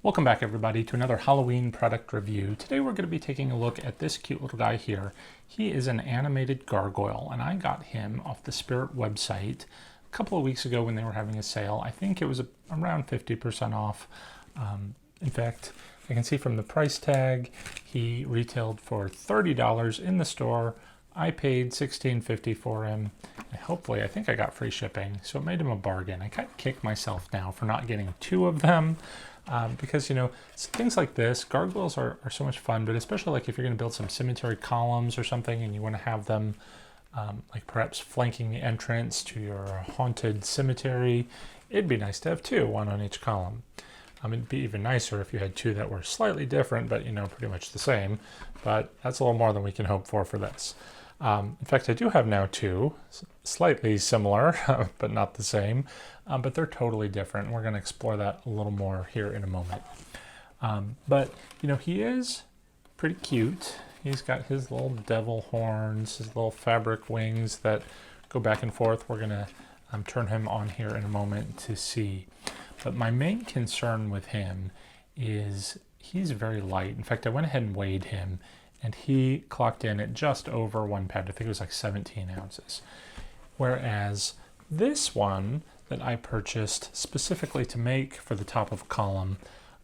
Welcome back everybody to another Halloween product review. Today we're going to be taking a look at this cute little guy here. He is an animated gargoyle and I got him off the Spirit website a couple of weeks ago when they were having a sale. I think it was around 50% off. In fact, I can see from the price tag he retailed for $30 in the store. I paid $16.50 for him. And hopefully, I think I got free shipping, so it made him a bargain. I kind of kick myself now for not getting two of them. Because, you know, things like this, gargoyles are so much fun, but especially like if you're going to build some cemetery columns or something and you want to have them like perhaps flanking the entrance to your haunted cemetery, it'd be nice to have two, one on each column. It'd be even nicer if you had two that were slightly different, but, you know, pretty much the same. But that's a little more than we can hope for this. In fact, I do have now two, slightly similar, but not the same, but they're totally different. We're going to explore that a little more here in a moment. But, you know, he is pretty cute. He's got his little devil horns, his little fabric wings that go back and forth. We're going to turn him on here in a moment to see. But my main concern with him is he's very light. In fact, I went ahead and weighed him, and he clocked in at just over 1 pound. I think it was like 17 ounces. Whereas this one that I purchased specifically to make for the top of a column,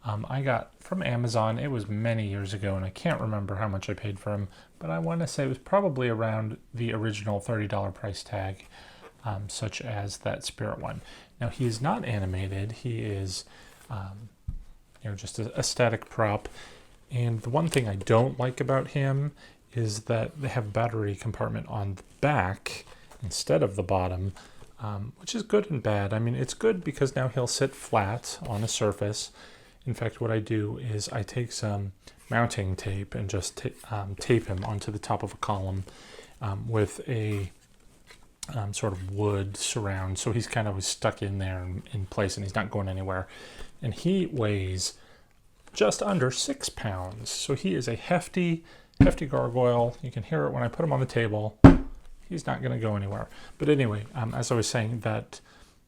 I got from Amazon. It was many years ago, and I can't remember how much I paid for him, but I want to say it was probably around the original $30 price tag, such as that Spirit one. Now, he is not animated. He is, you know, just a static prop. And the one thing I don't like about him is that they have a battery compartment on the back instead of the bottom, which is good and bad. I mean, it's good because now he'll sit flat on a surface. In fact, what I do is I take some mounting tape and just tape him onto the top of a column with a sort of wood surround. So he's kind of stuck in there in place and he's not going anywhere. And he weighs just under 6 pounds. So he is a hefty gargoyle. You can hear it when I put him on the table. He's not going to go anywhere. But anyway, as I was saying, that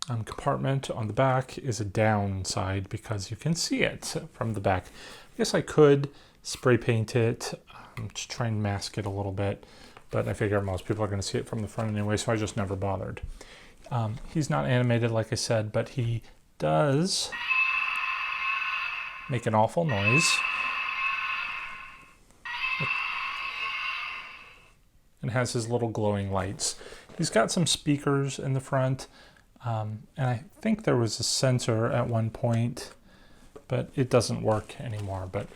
compartment on the back is a downside because you can see it from the back. I guess I could spray paint it to try and mask it a little bit, but I figure most people are going to see it from the front anyway, so I just never bothered. He's not animated, like I said, but he does make an awful noise. And has his little glowing lights. He's got some speakers in the front, and I think there was a sensor at one point, but it doesn't work anymore. But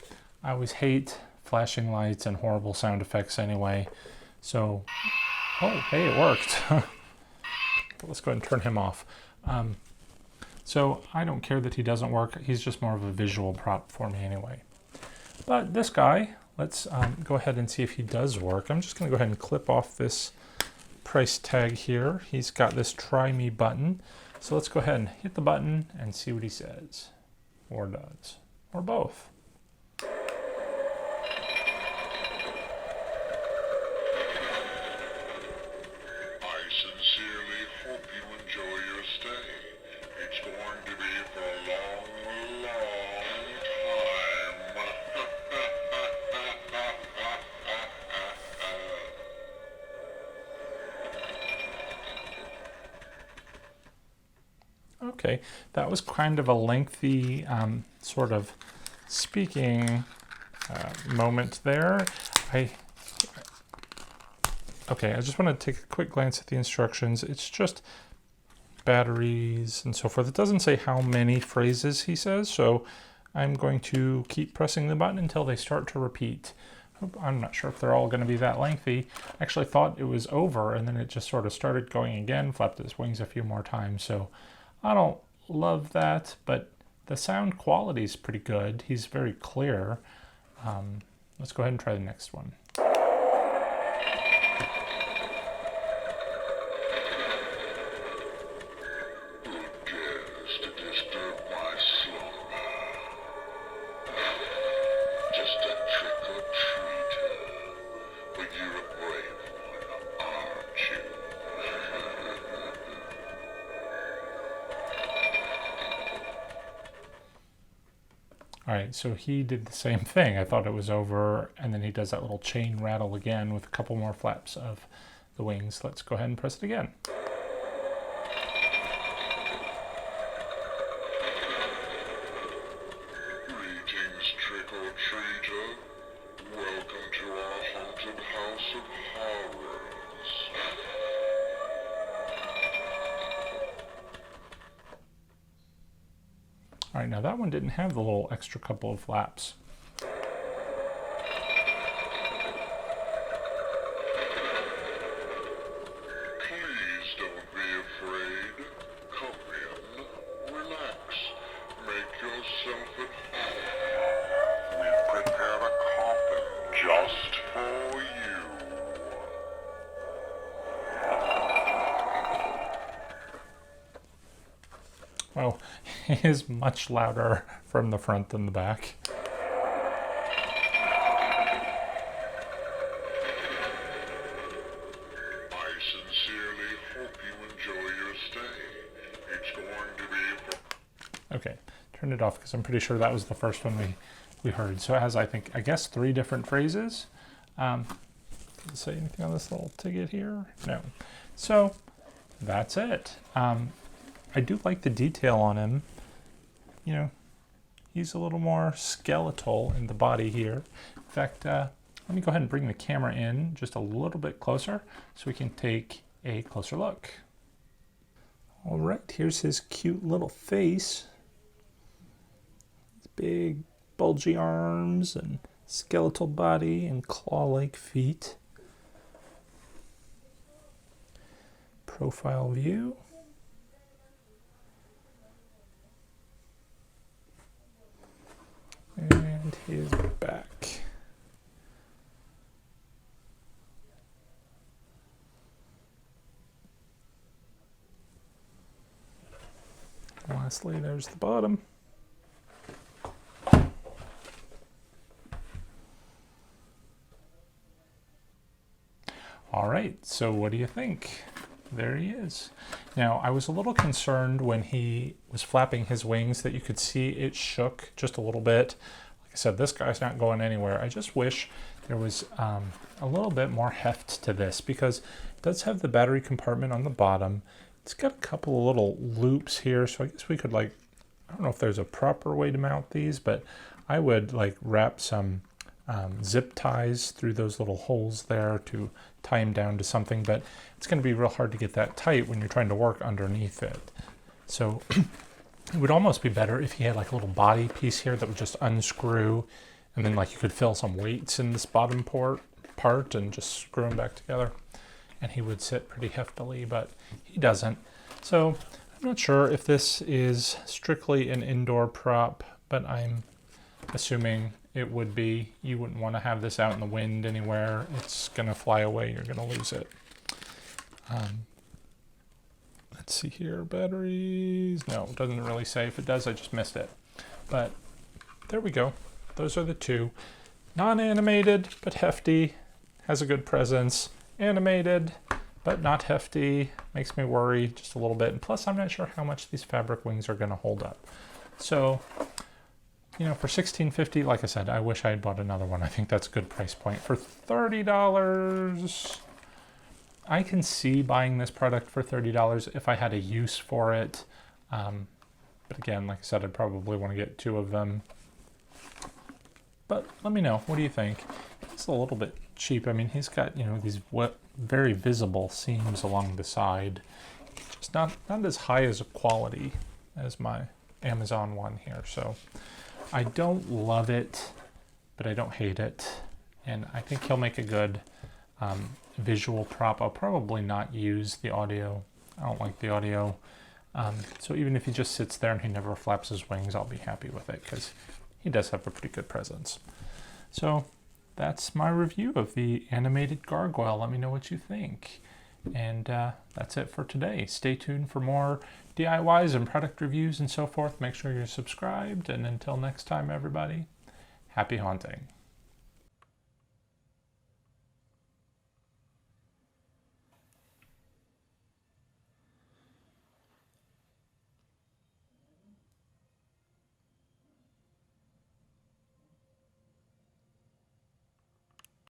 I always hate flashing lights and horrible sound effects anyway. So, oh, hey, it worked. Let's go ahead and turn him off. So I don't care that he doesn't work. He's just more of a visual prop for me anyway. But this guy, let's go ahead and see if he does work. I'm just going to go ahead and clip off this price tag here. He's got this try me button. So let's go ahead and hit the button and see what he says. Or does. Or both. I sincerely hope you enjoy your stay. It's going to be for a long, long time. Okay, that was kind of a lengthy sort of speaking moment there. Okay, I just want to take a quick glance at the instructions. It's just batteries and so forth. It doesn't say how many phrases he says, so I'm going to keep pressing the button until they start to repeat. I'm not sure if they're all going to be that lengthy. I actually thought it was over, and then it just sort of started going again, flapped its wings a few more times, so I don't love that, but the sound quality is pretty good. He's very clear. Let's go ahead and try the next one. To disturb my slumber. Just a trick-or-treater. But you're a brave one, aren't you? All right, so he did the same thing. I thought it was over, and then he does that little chain rattle again with a couple more flaps of the wings. Let's go ahead and press it again. Greetings, trick-or-treater. Welcome to our haunted house of horrors. All right, now that one didn't have the little extra couple of flaps. Please don't be afraid. Come in, relax, make yourself at home. We've prepared a coffin just for you. Well, he is much louder from the front than the back. I sincerely hope you enjoy your stay. It's going to be for... Okay, turn it off because I'm pretty sure that was the first one we heard. So it has, I guess 3 different phrases. Does it say anything on this little ticket here? No. So that's it. I do like the detail on him. You know, he's a little more skeletal in the body here. In fact, let me go ahead and bring the camera in just a little bit closer so we can take a closer look. All right, here's his cute little face. His big bulgy arms and skeletal body and claw-like feet. Profile view. And his back. Lastly, there's the bottom. All right, so what do you think? There he is. Now, I was a little concerned when he was flapping his wings that you could see it shook just a little bit. Like I said, this guy's not going anywhere. I just wish there was a little bit more heft to this because it does have the battery compartment on the bottom. It's got a couple of little loops here, so I guess we could I don't know if there's a proper way to mount these, but I would wrap some zip ties through those little holes there to tie them down to something, but it's going to be real hard to get that tight when you're trying to work underneath it. So it would almost be better if he had a little body piece here that would just unscrew, and then you could fill some weights in this bottom part and just screw them back together, and he would sit pretty heftily, but he doesn't. So I'm not sure if this is strictly an indoor prop, but I'm assuming it would be. You wouldn't want to have this out in the wind anywhere. It's going to fly away. You're going to lose it. Let's see here. Batteries. No, it doesn't really say. If it does, I just missed it. But there we go. Those are the 2. Non-animated, but hefty. Has a good presence. Animated, but not hefty. Makes me worry just a little bit. And plus, I'm not sure how much these fabric wings are going to hold up. So, for $16.50, like I said, I wish I had bought another one. I think that's a good price point. For $30, I can see buying this product for $30 if I had a use for it. But again, like I said, I'd probably want to get 2 of them. But let me know. What do you think? It's a little bit cheap. I mean, he's got, these very visible seams along the side. Just not as high as a quality as my Amazon one here. So I don't love it, but I don't hate it. And I think he'll make a good visual prop. I'll probably not use the audio. I don't like the audio. So even if he just sits there and he never flaps his wings, I'll be happy with it because he does have a pretty good presence. So that's my review of the Animated Gargoyle. Let me know what you think. And that's it for today. Stay tuned for more DIYs and product reviews and so forth. Make sure you're subscribed. And until next time, everybody, happy haunting.